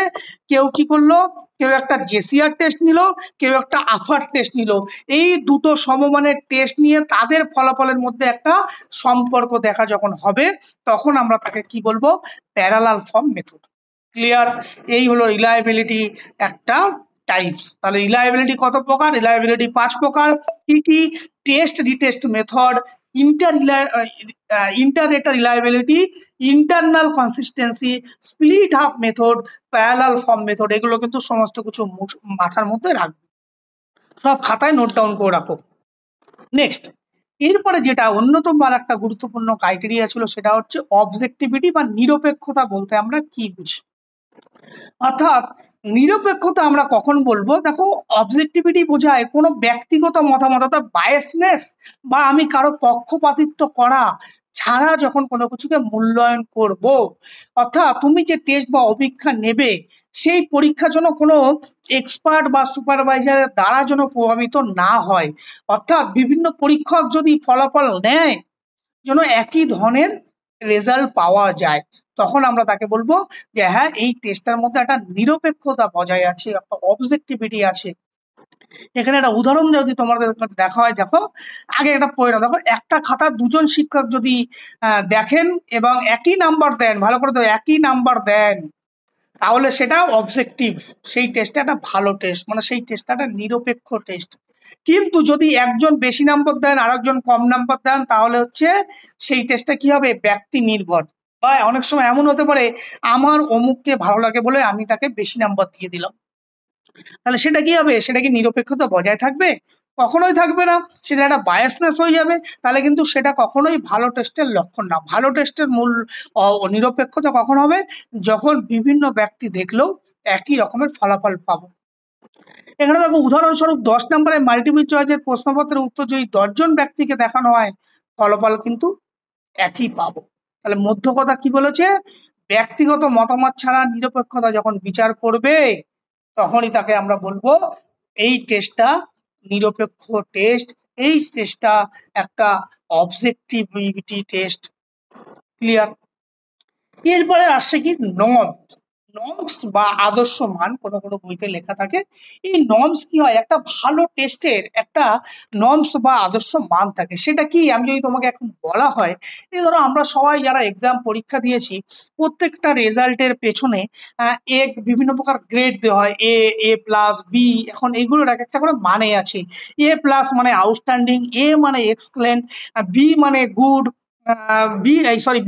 কেউ কি করলো, কেউ একটা জেসিআর টেস্ট নিল, কেউ একটা আফার টেস্ট নিল। এই দুটো সমমানের টেস্ট নিয়ে তাদের ফলাফলের মধ্যে একটা সম্পর্ক দেখা যখন হবে, তখন আমরা তাকে কি বলবো, প্যারালাল ফর্ম মেথড। ক্লিয়ার? এই হলো রিলায়েবিলিটি একটা টাইপস। তাহলে রিলায়েবিলিটি কত প্রকার? রিলায়েবিলিটি 5 প্রকার। কি কি? Test retest method, interrater reliability, internal consistency, split half method, parallel form method. এগুলো কিন্তু সমস্ত কিছু মাথার মধ্যে রাখবে, সব খাতায় নোট ডাউন করে রাখো। নেক্সট, এরপরে যেটা অন্যতম আর একটা গুরুত্বপূর্ণ ক্রাইটেরিয়া ছিল সেটা হচ্ছে অবজেক্টিভিটি বা নিরপেক্ষতা বলতে আমরা কি বুঝি। অর্থাৎ নিরপেক্ষতা আমরা কখন বলবো, দেখো অবজেক্টিভিটি বোঝায় কোনো ব্যক্তিগত মতামত অর্থাৎ বায়াসনেস বা আমি কারো পক্ষপাতিত্ব করা ছাড়া যখন কোনো কিছুকে মূল্যায়ন করব। অর্থাৎ তুমি যে টেস্ট বা অপেক্ষা নেবে সেই পরীক্ষা যেন কোনো এক্সপার্ট বা সুপারভাইজারের দ্বারা যেন প্রভাবিত না হয়। অর্থাৎ বিভিন্ন পরীক্ষক যদি ফলাফল নেয় যেন একই ধরনের রেজাল্ট পাওয়া যায়, তখন আমরা তাকে বলবো যে হ্যাঁ এই টেস্টটার মধ্যে একটা নিরপেক্ষতা বজায় আছে, একটা অবজেক্টিভিটি আছে। এখানে একটা উদাহরণ যদি তোমাদের কাছে দেখা হয়, দেখো আগে একটা পড়ে নাও। দেখো একটা খাতা দুজন শিক্ষক যদি দেখেন এবং একই নাম্বার দেন, ভালো করে তো একই নাম্বার দেন, তাহলে সেটা অবজেক্টিভ, সেই টেস্টটা একটা ভালো টেস্ট, মানে সেই টেস্টটা একটা নিরপেক্ষ টেস্ট। কিন্তু যদি একজন বেশি নাম্বার দেন আর একজন কম নাম্বার দেন, তাহলে হচ্ছে সেই টেস্টটা কি হবে, ব্যক্তি নির্ভর। বা অনেক সময় এমন হতে পারে আমার অমুককে ভালো লাগে বলে আমি তাকে বেশি নাম্বার দিয়ে দিলাম, তাহলে সেটা কি হবে, সেটা কি নিরপেক্ষতা বজায় থাকবে? কখনোই থাকবে না, সেটা একটা বায়াসনেস হয়ে যাবে। তাহলে কিন্তু সেটা কখনোই ভালো টেস্টের লক্ষণ না। ভালো টেস্টের মূল নিরপেক্ষতা কখন হবে, যখন বিভিন্ন ব্যক্তি দেখলেও একই রকমের ফলাফল পাবো। এখানে দেখো উদাহরণস্বরূপ 10 নম্বরের মাল্টিপল চয়েসের প্রশ্নপত্রের উত্তর যদি 10 জন ব্যক্তিকে দেখানো হয়, ফলাফল কিন্তু একই পাবো। তাহলে মধ্য কথা কি বলেছে, ব্যক্তিগত মতামত ছাড়া নিরপেক্ষতা যখন বিচার করবে, তখনই তাকে আমরা বলবো এই টেস্টটা নিরপেক্ষ টেস্ট, এই টেস্টটা একটা অবজেক্টিভিটি টেস্ট। ক্লিয়ার? এরপরে আসছে কি, নর্মস বা আদর্শ মান কোনো কোনো বইতে লেখা থাকে। এই নর্মস কি হয়, একটা ভালো টেস্টের একটা নর্মস বা আদর্শ মান থাকে। সেটা কি, আমি যদি তোমাকে এখন বলা হয়, এই ধরো আমরা সবাই যারা এক্সাম পরীক্ষা দিয়েছি, প্রত্যেকটা রেজাল্টের পেছনে বিভিন্ন প্রকার গ্রেড দেওয়া হয়, এ প্লাস বি। এখন এগুলোর এক একটা করে মানে আছে। এ প্লাস মানে আউটস্ট্যান্ডিং, এ মানে এক্সেলেন্ট, বি মানে গুড,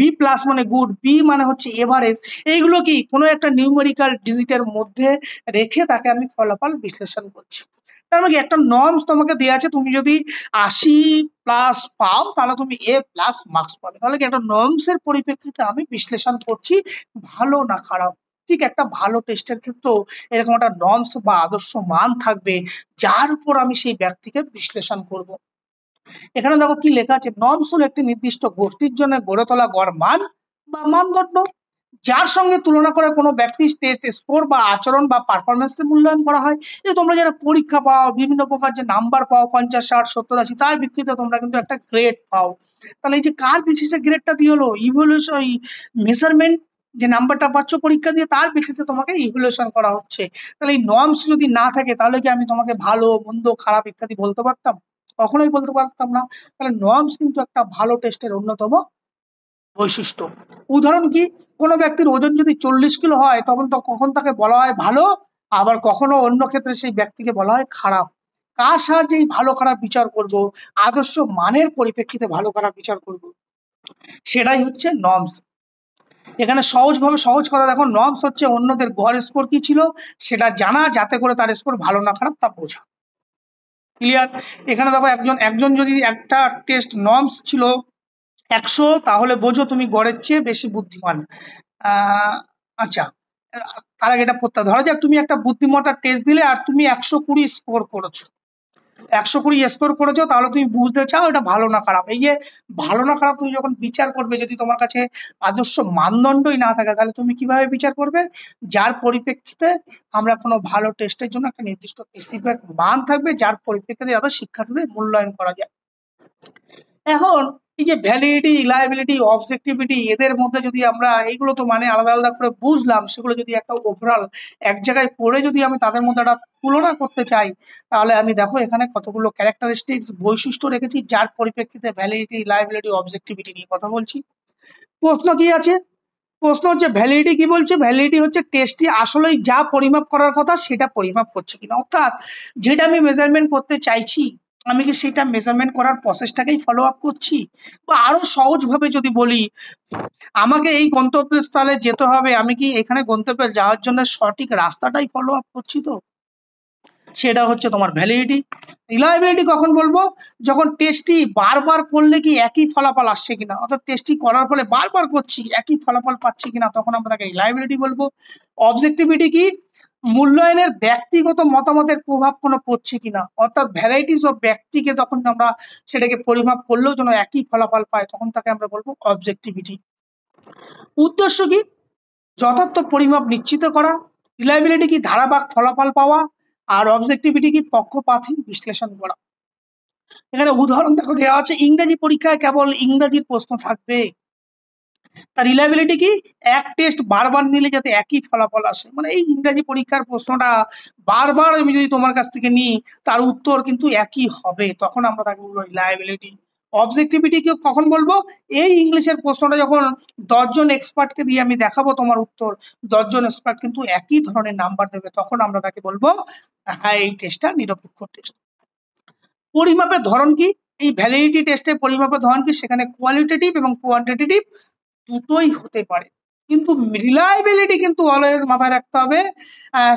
বি প্লাস মানে গুড, বি মানে হচ্ছে এভারেজ। এইগুলো কি কোনো একটা নিউমেরিক্যাল ডিজিটের মধ্যে রেখে তাকে আমি ফলাফল বিশ্লেষণ করছি। তার মানে একটা নর্মস তোমাকে দেওয়া আছে, তুমি যদি 80+ পাও তাহলে তুমি A+ মার্কস পাবে। তাহলে কি একটা নর্মস এর পরিপ্রেক্ষিতে আমি বিশ্লেষণ করছি ভালো না খারাপ। ঠিক একটা ভালো টেস্টের ক্ষেত্রেও এরকম একটা নর্মস বা আদর্শ মান থাকবে, যার উপর আমি সেই ব্যক্তিকে বিশ্লেষণ করব। এখানে দেখো কি লেখা আছে, নর্মস হলো একটি নির্দিষ্ট গোষ্ঠীর জন্য গড়ে তোলা গড় মান বা মানদণ্ড, যার সঙ্গে তুলনা করে কোনো ব্যক্তির স্কোর বা আচরণ বা পারফরমেন্সকে মূল্যায়ন করা হয়। এই তোমরা যারা পরীক্ষা পাও, বিভিন্ন প্রকার যে নাম্বার পাও 50, 60, 70, 80, তার ভিত্তিতে তোমরা কিন্তু একটা গ্রেড পাও। তাহলে এই যে কার বেসিসে গ্রেডটা দিয়ে হলো, ইভ্যালুয়েশন, মেজারমেন্ট, যে নাম্বারটা পাচ্ছ পরীক্ষা দিয়ে তার বেসিসে তোমাকে ইভ্যালুয়েশন করা হচ্ছে। তাহলে এই নর্মস যদি না থাকে তাহলে কি আমি তোমাকে ভালো মন্দ খারাপ ইত্যাদি বলতে পারতাম? কখনোই বলতে পারতাম না। তাহলে নর্মস কিন্তু একটা ভালো টেস্টের অন্যতম বৈশিষ্ট্য। উদাহরণ কি, কোনো ব্যক্তির ওজন যদি 40 কিলো হয় তখন কখন তাকে বলা হয় ভালো আবার কখনো অন্য ক্ষেত্রে সেই ব্যক্তিকে বলা হয় খারাপ। কার সাহায্যে এই ভালো খারাপ বিচার করব, আদর্শ মানের পরিপ্রেক্ষিতে ভালো খারাপ বিচার করব, সেটাই হচ্ছে নর্মস। এখানে সহজ কথা দেখো, নর্মস হচ্ছে অন্যদের গড় স্কোর কি ছিল সেটা জানা, যাতে করে তার স্কোর ভালো না খারাপ তা বোঝা। ক্লিয়ার? এখানে দেখো একজন যদি একটা টেস্ট নর্মস ছিল 100, তাহলে বোঝো তুমি গড়ের চেয়ে বেশি বুদ্ধিমান। আচ্ছা, তার আগে এটা পড়তে, ধরা যাক তুমি একটা বুদ্ধিমত্তার টেস্ট দিলে আর তুমি 120 স্কোর করেছো, 120 স্কোর করেছো, তাহলে তুমি বুঝতে চাও এটা ভালো না খারাপ। এই যে ভালো না খারাপ তুমি যখন বিচার করবে, যদি তোমার কাছে আদর্শ মানদণ্ডই না থাকে, তাহলে তুমি কিভাবে বিচার করবে? যার পরিপ্রেক্ষিতে আমরা কোনো ভালো টেস্টের জন্য একটা নির্দিষ্ট স্পেসিফিক মান থাকবে, যার পরিপ্রেক্ষিতে যাতে শিক্ষার্থীদের মূল্যায়ন করা যায়। এখন এই যে ভ্যালিডিটি, রিলায়েবিলিটি, অবজেক্টিভিটি, এদের মধ্যে যদি আমরা এইগুলো তো মানে আলাদা আলাদা করে বুঝলাম, সেগুলো যদি একটা ওভারঅল এক জায়গায় পড়ে যদি আমি তাদের মধ্যে একটা তুলনা করতে চাই, তাহলে আমি দেখো এখানে কতগুলো ক্যারেক্টারিস্টিক্স বৈশিষ্ট্য রেখেছি, যার পরিপ্রেক্ষিতে ভ্যালিডিটি, রিলায়েবিলিটি, অবজেক্টিভিটি নিয়ে কথা বলছি। প্রশ্ন কি আছে? প্রশ্ন হচ্ছে ভ্যালিডিটি কি বলছে? ভ্যালিডিটি হচ্ছে টেস্টটি আসলেই যা পরিমাপ করার কথা সেটা পরিমাপ করছে কিনা, অর্থাৎ যেটা আমি মেজারমেন্ট করতে চাইছি আমি কি সেটা মেজারমেন্ট করার প্রসেসটাকেই ফলো আপ করছি। বা আরো সহজ ভাবে যদি বলি, আমাকে এই গন্তব্যস্থলে যেতে হবে, আমি কি এখানে গন্তব্যে যাওয়ার জন্য সঠিক রাস্তাটাই ফলো আপ করছি তো, সেটা হচ্ছে তোমার ভ্যালিডিটি। রিলায়েবিলিটি কখন বলবো? যখন টেস্টটি বারবার করলে কি একই ফলাফল আসছে কিনা, অর্থাৎ টেস্টটি করার ফলে বারবার করছি একই ফলাফল পাচ্ছি কিনা, তখন আমরা তাকে রিলায়েবিলিটি বলবো। অবজেক্টিভিটি কি? মূল্যায়নের ব্যক্তিগত মতামতের প্রভাব কোনো পড়ছে কিনা, অর্থাৎ ভ্যারাইটিস অফ ব্যক্তিকে তখন আমরা সেটাকে পরিমাপ করলেও যেন একই ফলাফল পাই, তখন তাকে আমরা বলবো অবজেক্টিভিটি। উদ্দেশ্য কি? যথার্থ পরিমাপ নিশ্চিত করা। রিলায়েবিলিটি কি? ধারাবাহিক ফলাফল পাওয়া। আর অবজেক্টিভিটি কি? পক্ষপাতহীন বিশ্লেষণ করা। এখানে উদাহরণ দেখো দেওয়া আছে, ইংরেজি পরীক্ষায় কেবল ইংরেজির প্রশ্ন থাকবে। তার রিলায়েবিলিটি কি? এক টেস্ট বারবার নিলে যাতে একই ফলাফল আসে, মানে এই ইংরেজি পরীক্ষার প্রশ্নটা বারবার আমি যদি তোমার কাছ থেকে নিই তার উত্তর কিন্তু একই হবে, তখন আমরা তাকে বলবো রিলায়েবিলিটি। অবজেক্টিভিটি কখন বলবো? এই ইংলিশের প্রশ্নটা যখন 10 জন এক্সপার্টকে দিয়ে আমি দেখাবো তোমার উত্তর, 10 জন এক্সপার্ট কিন্তু একই ধরনের নাম্বার দেবে, তখন আমরা তাকে বলবো হ্যাঁ এই টেস্টটা নিরপেক্ষ টেস্ট। পরিমাপের ধরন কি? এই ভ্যালিডিটি টেস্টের পরিমাপের ধরন কি? সেখানে কোয়ালিটেটিভ এবং কোয়ান্টিটেটিভ দুটোই হতে পারে, কিন্তু রিলায়েবিলিটি কিন্তু অলওয়েজ মাথায় রাখতে হবে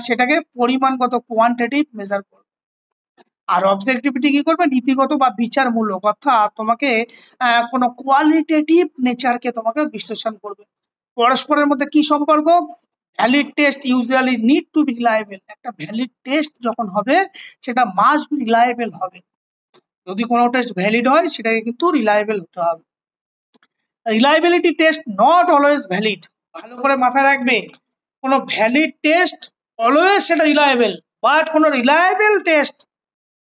সেটাকে পরিমাণগত কোয়ান্টিটেটিভ মেজার করবে। আর অবজেক্টিভিটি কি করবে? নীতিগত বা বিচারমূলক, অর্থাৎ তোমাকে কোনো কোয়ালিটেটিভ নেচারকে তোমাকে বিশ্লেষণ করবে। পরস্পরের মধ্যে কি সম্পর্ক? Valid test usually need to be reliable. একটা ভ্যালিড টেস্ট যখন হবে সেটা মাস্ট বি রিলায়েবল হবে। যদি কোনো টেস্ট ভ্যালিড হয় সেটাকে কিন্তু রিলায়েবল হতে হবে। Reliability test not always valid. ভালো করে মাথায় রাখবে, কোনো ভ্যালিড টেস্ট অলওয়েজ সেটা রিলায়েবল, বাট কোনো রিলায়েবল টেস্ট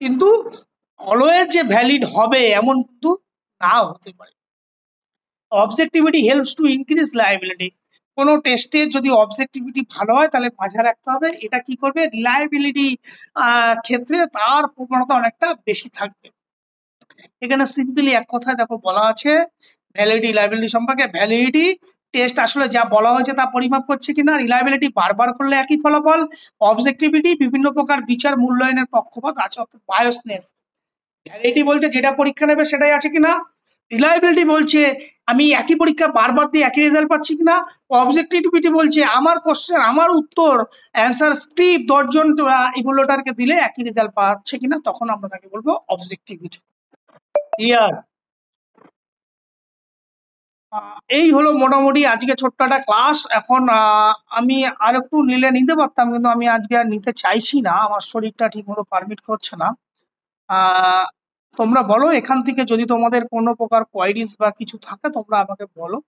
কিন্তু অলওয়েজ যে ভ্যালিড হবে এমন কিন্তু নাও হতে পারে। Objectivity helps to increase reliability. কোনো টেস্টের যদি অবজেক্টিভিটি ভালো হয় তাহলে মাথায় রাখতে হবে এটা কি করবে? রিলায়েবিলিটি ক্ষেত্রে তার প্রবণতা অনেকটা বেশি থাকবে। এখানে সিম্পলি এক কথায় দেখো বলা আছে ভ্যালিডিটি রিলায়েবিলিটি সম্পর্কে, ভ্যালিডিটি টেস্ট আসলে যা বলা হয়েছে তা পরিমাপ করছে কিনা, রিলায়েবিলিটি বারবার করলে একই ফলাফল, অবজেক্টিভিটি বিভিন্ন প্রকার বিচার মূল্যায়নের পক্ষপাত আছে অর্থাৎ বায়োসনেস। ভ্যালিডিটি বলছে যেটা পরীক্ষা নেবে সেটাই আছে কিনা, রিলায়েবিলিটি বলছে আমি একই পরীক্ষা বারবার দিয়ে একই রেজাল্ট পাচ্ছি কিনা, অবজেক্টিভিটি বলছে আমার কোশ্চেন আমার উত্তর অ্যান্সার স্ক্রিপ্ট 10 জন ইভ্যালুয়েটরকে দিলে একই রেজাল্ট পাচ্ছে কিনা, তখন আমরা তাকে বলবো অবজেক্টিভিটি। ক্লিয়ার? এই হলো মোটামুটি আজকে ছোট্ট একটা ক্লাস। এখন আমি আর একটু নিতে পারতাম, কিন্তু আমি আজকে আর নিতে চাইছি না, আমার শরীরটা ঠিক মতো পারমিট করছে না। আহ তোমরা বলো এখান থেকে যদি তোমাদের কোনো প্রকার কোয়ারিজ বা কিছু থাকে তোমরা আমাকে বলো।